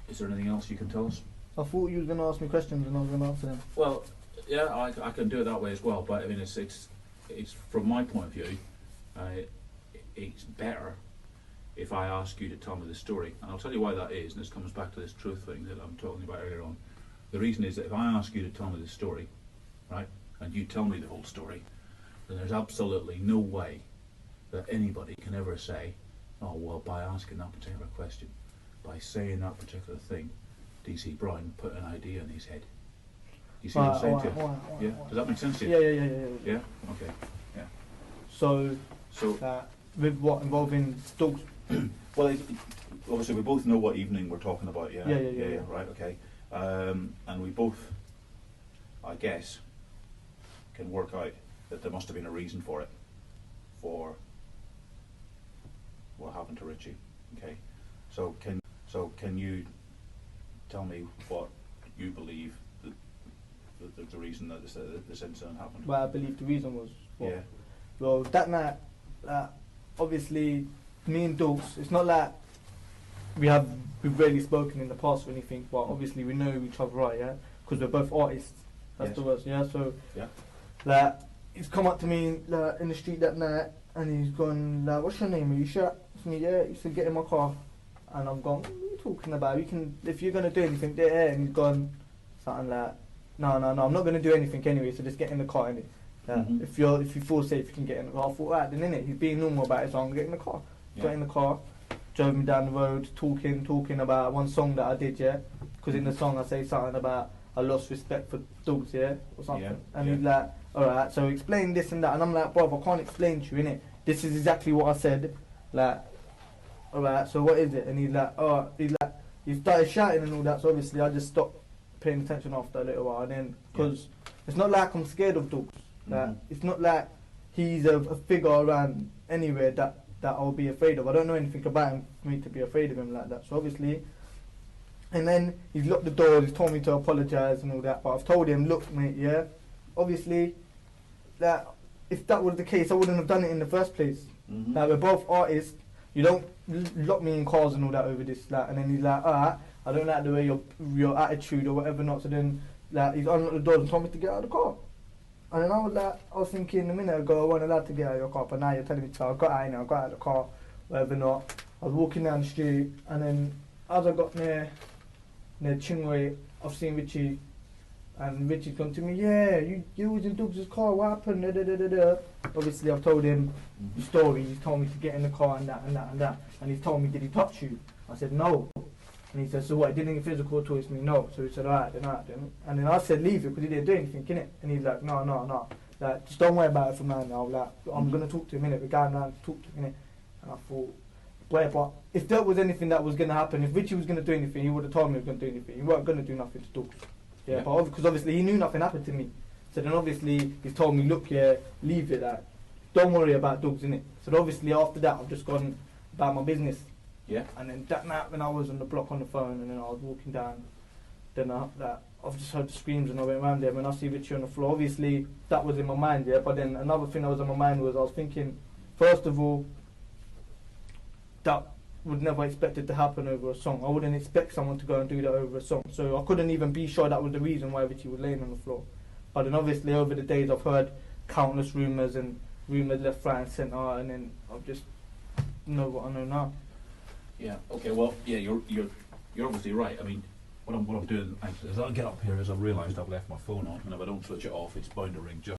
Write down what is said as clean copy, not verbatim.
Is there anything else you can tell us? I thought you were going to ask me questions and I was going to answer them. Well, yeah, I can do it that way as well. But I mean, it's from my point of view, it's better if I ask you to tell me the story, and I'll tell you why that is. And this comes back to this truth thing that I'm talking about earlier on. The reason is that if I ask you to tell me the story, right, and you tell me the whole story, then there's absolutely no way that anybody can ever say, oh well, by asking that particular question, by saying that particular thing, DC Brown put an idea in his head. You see what I'm saying to you? Yeah? Does that make sense to you? Yeah. Yeah? Okay. Yeah. So with what involving dogs? Well, obviously we both know what evening we're talking about, yeah? Yeah. Right, okay. And we both, I guess, can work out that there must have been a reason for it, for what happened to Richie, okay? So can you tell me what you believe the reason that this incident happened? Well, I believe the reason was what? Yeah. Well, that night, obviously, me and Dogs, it's not like we've rarely spoken in the past or anything, but obviously we know each other, right, yeah? Because we're both artists, that's the worst, yeah? So, like, he's come up to me like, in the street that night, and he's gone, like, what's your name, are you sure? It's me, yeah? He said, get in my car. And I'm gone, what are you talking about? You can, if you're going to do anything, there. And he's gone, something like, no, I'm not going to do anything anyway, so just get in the car, innit? If you feel safe, you can get in the car. I thought, right, then innit, he's being normal about it, so I'm going to get in the car. Got in the car, drove me down the road, talking about one song that I did, yeah? Because in the song I say something about I lost respect for dogs, yeah? Or something. And he's like, alright, so explain this and that. And I'm like, bro, I can't explain to you, innit? This is exactly what I said. Like, alright, so what is it? And he's like, oh, he started shouting and all that, so obviously I just stopped paying attention after a little while. And then, because it's not like I'm scared of dogs. Like, it's not like he's a figure around anywhere that I'll be afraid of. I don't know anything about him for me to be afraid of him like that. So obviously, and then he's locked the door, he's told me to apologise and all that, but I've told him, look mate, yeah, obviously, that if that was the case, I wouldn't have done it in the first place. Like, we're both artists, you don't lock me in cars and all that over this, like, and then he's like, alright, I don't like the way your attitude or whatever not, so then, like, he's unlocked the doors and told me to get out of the car. And then I was thinking a minute ago, I wasn't allowed to get out of your car, but now you're telling me to. I got out of the car, whatever not. I was walking down the street, and then as I got near Chingway, I've seen Richie, and Richie's gone to me, yeah, you was in Doug's car, what happened? Obviously, I've told him the story. He's told me to get in the car and that. And he's told me, did he touch you? I said, no. And he said, so what, he didn't get physical towards me? No. So he said, alright then. And then I said, leave it, because he didn't do anything, innit? And he's like, no. Like, just don't worry about it from now. Like, I'm going to talk to him, innit? We're going around to talk to him, innit? And I thought, but if there was anything that was going to happen, if Richie was going to do anything, he would have told me he was going to do anything. He weren't going to do nothing to Dogs. Yeah, but because obviously he knew nothing happened to me. So then obviously he's told me, look, yeah, leave it, like, don't worry about Dogs, innit? So obviously after that, I've just gone about my business. Yeah. And then that night when I was on the block on the phone and then I was walking down, then I've just heard the screams and I went around there. When I see Richie on the floor, obviously that was in my mind, yeah. But then another thing that was in my mind was I was thinking, first of all, that would never expect it to happen over a song. I wouldn't expect someone to go and do that over a song. So I couldn't even be sure that was the reason why Richie was laying on the floor. But then obviously over the days I've heard countless rumours and rumours left, right and centre, and then I've just know what I know now. Yeah. Okay. Well, yeah. You're obviously right. I mean, what I'm doing as I get up here is I've realised I've left my phone on, and if I don't switch it off, it's bound to ring just